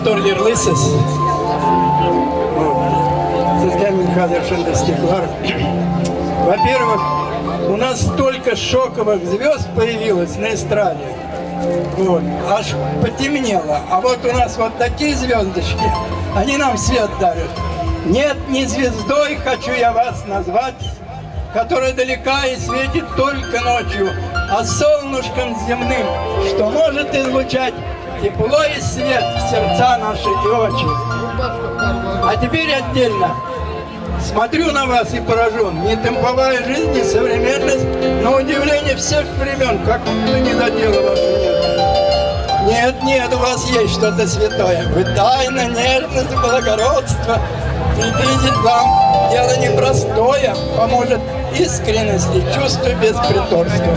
Toryerlısız. Sizden Михаил Шендестеклар. Во-первых, у нас столько шоковых звезд появилось на эстраде. Вот, аж потемнело. А вот у нас вот такие звездочки, они нам свет дарят. Нет, не звездой хочу я вас назвать, которая далека и светит только ночью, а солнышком земным, что может излучать тепло и свет в сердца наши и очи. А теперь отдельно. Смотрю на вас и поражен. Не темповая жизнь, не современность, но удивление всех времен, как будто не до дела вашего нет. Нет, нет, у вас есть что-то святое. Вы тайна, нежность, благородство. Приблизит вам дело непростое, поможет искренности, чувству без приторства.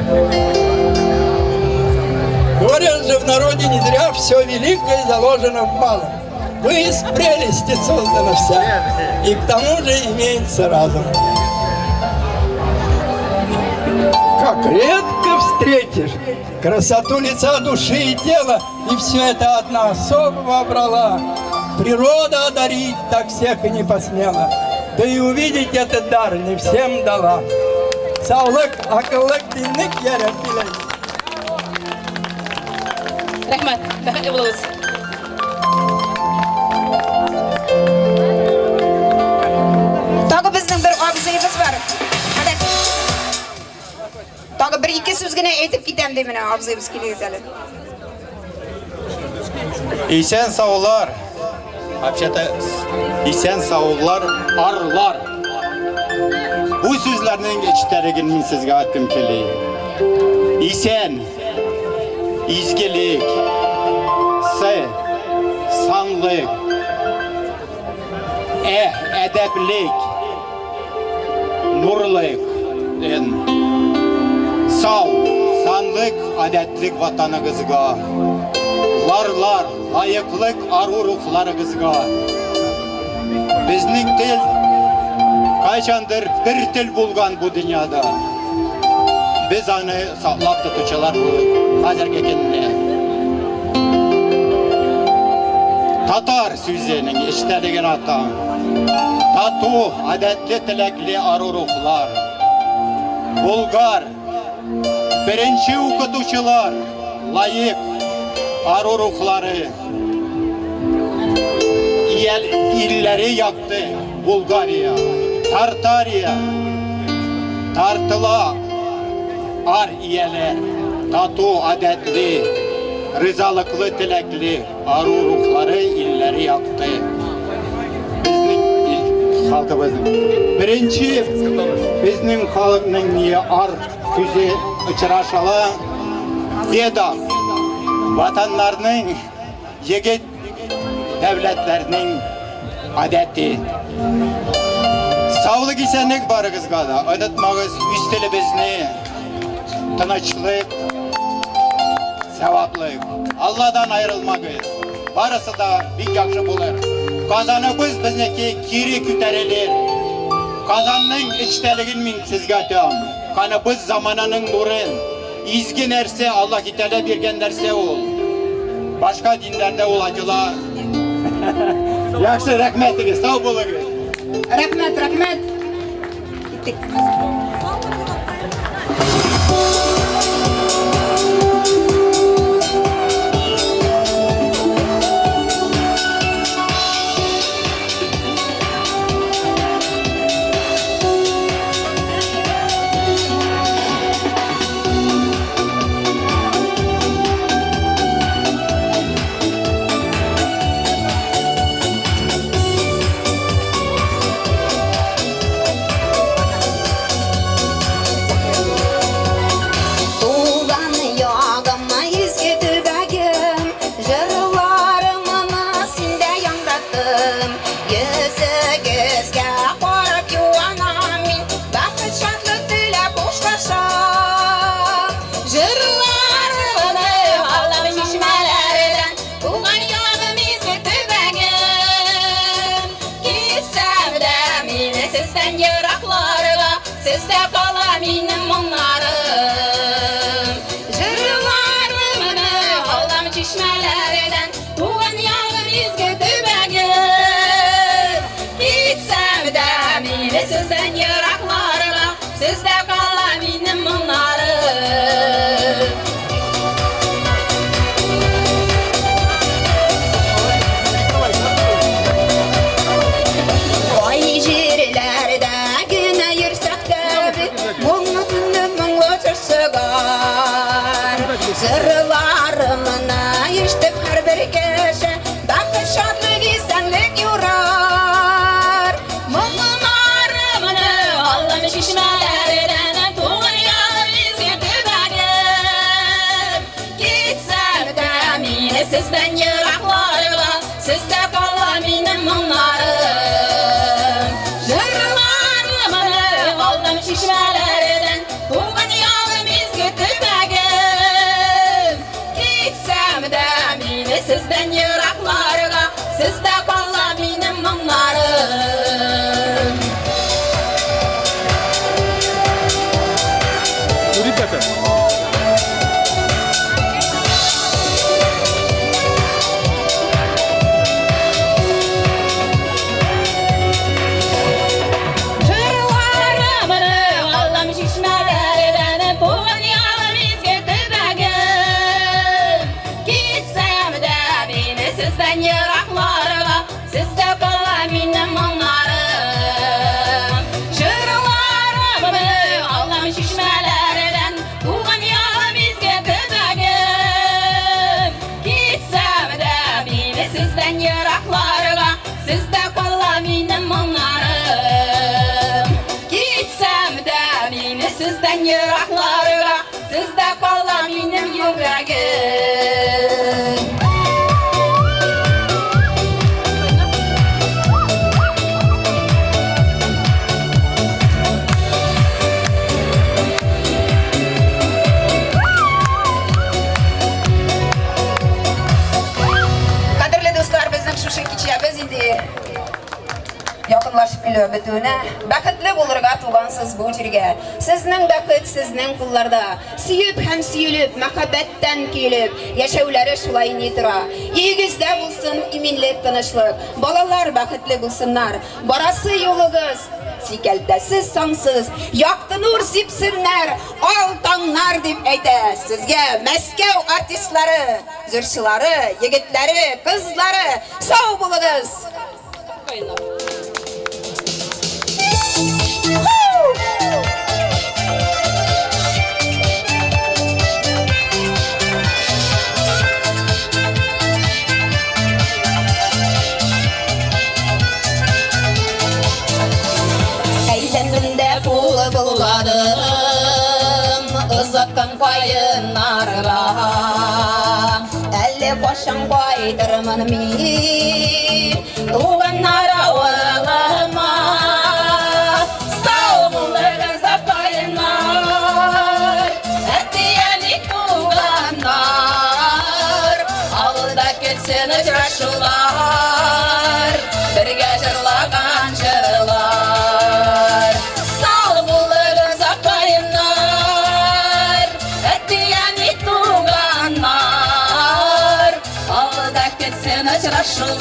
Говорят же в народе не зря, все великое заложено в малом. Вы из прелести создана вся, и к тому же имеется разум. Как редко встретишь красоту лица, души и тела, и все это одна особого обрала. Природа одарить так всех и не посмела, да и увидеть этот дар не всем дала. Sağlık, akıllık, dinlik yer etkileyin. Rahmet, bähäli bolabыз. Tagı bizning bir abzeyimiz var. Hadi. Tagı bir-iki sözgene aytib ketem deyman, abzeyimiz kelýär. İsen sağlar. Вообще-то isen sağlar, arlar. Bu sözlerden içterigin min sizge aytgym kelýär. İsen, izgilik, sanlyk, edeplik, nurlyk, sağ, sanlyk, adetlik vatanıgızga. Larlar, layıklık arı ruhlarıgızga. Bizning til kaçandır bir til bulgan bu dünyada. Biz onu saqlap tutuşalar bu hazırki kendine. Tatar sözünün iştediğin atan. Tatu, adetli tilekli arı ruhlar. Bulgar, birinci okutuşular, layık, arı ruhları illeri yaktı. Bulgarya, Tartarya, tartıla ar iyeler, tatu adetli, rızalıklı tilekli arı ruhları illeri yaktı. Bizning halkımızın birinci bizning halkının niye ar füze uçuraşalı deda vatanlarının yigit devletlerinin adeti. Sağlık isenlik barıgızga da unutmağız üstelimizni tınıçlık, sevaplık. Allah'dan ayrılmağız. Barısı da bir yakşı bulur. Kazanımız bizneki kiri küterilir. Kazanның içteligin min sizge atam. Kanı biz zamanının nurun. İzgi nerse Allah itele birgen derse ol. Başka dinlerde olacılar. Yakşı rahmetiniz, sağ olun. Rahmet, rahmet. Gittik. Çeşmelerden tuğan yağmur izge Jırlarımını iştip her bir kişi Bakı şadlık isenlik yurar Mumlarımını Allah'ım şişmelerden Tuğun yalı bizgirdi benim Gitsem de mine sizden yıraklarla Sizde kalla benim mumlarım Jırlarımını Allah'ım şişmelerden Tuğun yalı bizgirdi benim Gitsem de mine sizden yıraklarla Sizde kalla benim mumlarım Ripete. Jırlarımını Allah'ım şişmelerden Tuğun yalı bizgirdi benim Gitsem de mine sizden yıraklarla Sizde kalla benim mumlarım Jırlarımını Allah'ım şişmelerden Tuğun yalı bizgirdi benim Gitsem de mine sizden yıraklarla Sizde kalla benim mumlarım Gitsem de mine sizden yıraklarla Sizde kalla benim yüreğim Kadirli dostlar, bizning şuşu kechamiz endi yaqinlashib kelyapti. Baxtli bo'lirga tug'ansiz bu jirga. Sizning baxit sizning qo'llarda. Suyib ham suyulib, muhabbatdan kelib, yashavlari shulay netra. Yigizda bo'lsin iminlik, tinchlik. Bolalar baxtli bo'lsinlar. Borasi yo'ligiz Sikeltasiz sonsiz, yoqdi nur sipsinlar, oltonlar deb aytadi sizga Moskva artistlari, jurchilari, yigitlari, qizlari, sog' bo'lingiz. Eğlenimde pulu buladım Uzaktan payınlarla Elle başan baydırman min Tuğanlara oğlama Sağollarınıza payınlar Etiyeni tuğanlar Ağılda geçsin uçraşılar Birge jırlagan jırlar Sağollarınıza payınlar Etiyeni tuğanlar Ağılda geçsin uçraşılar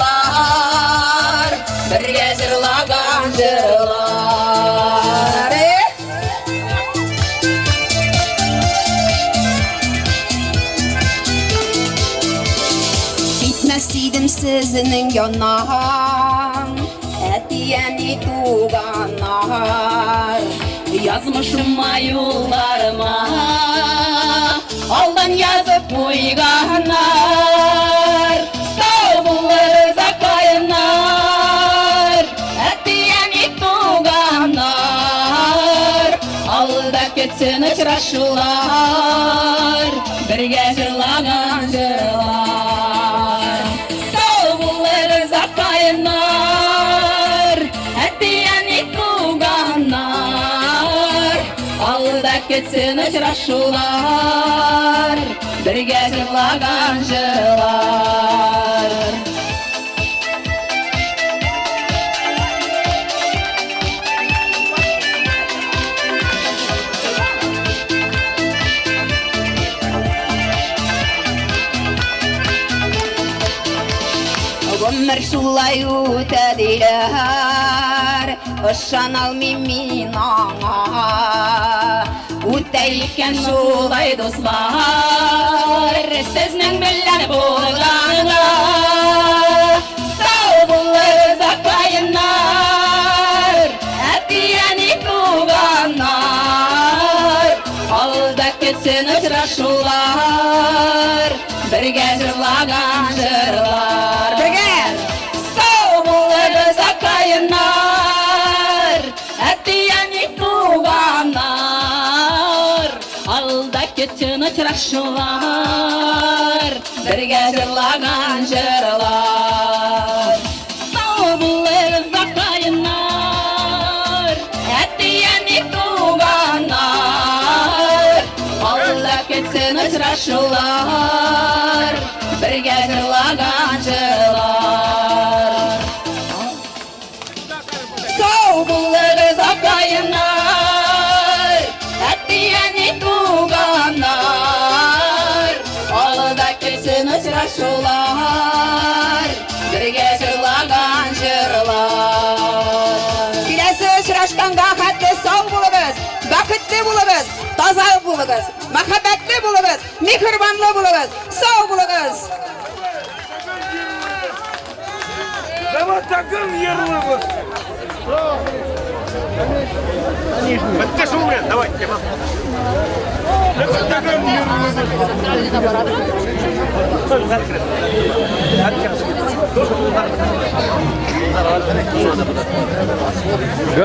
Birge jırlagan jırlar Gitmesiydim sizin yandan Etiyeni tuğanlar Yazmışım yollarıma Aldan yazıp uyganlar Savullarıza kayınlar Etiyeni tuğanlar Alda ketsin uçraşılar Birge jırlagan jırlar Savullarıza kayınlar Etiyeni tuğanlar Alda ketsin uçraşılar Birge jırlagan jırlar Ömür şulay ötediler Işan almayayım ana Öteyken şulay dostlar Sizning bilen bulganına Sağ bulursa kayınlar Etiyeni tuğanlar Alda ketsin uçraşular жырлар, бірге жырлаған жырлар. Бірге! Сау болыңыз ақайындар, әттияне туғандар, алда кеткен ұшырақшылар, бірге жырлаған жырлар. Сау болыңыз ақайындар, әттияне туғандар, алда кеткен ұшырақшылар, бірге жырлаған жырлар. Сау болыңыз ақайындар, әттияне туғандар, алда кеткен ұшырақшылар, бірге жырлаған жырлар. Келесі ұшырашқанға хатты сау болыңыз, бақытты болыңыз, таза болыңыз, махаббатты болыңыз, мехрибанлы болыңыз, сау болыңыз. Давай таким ярлыбыз. Бітті шумлен, давай, тема. Таким ярлыбыз.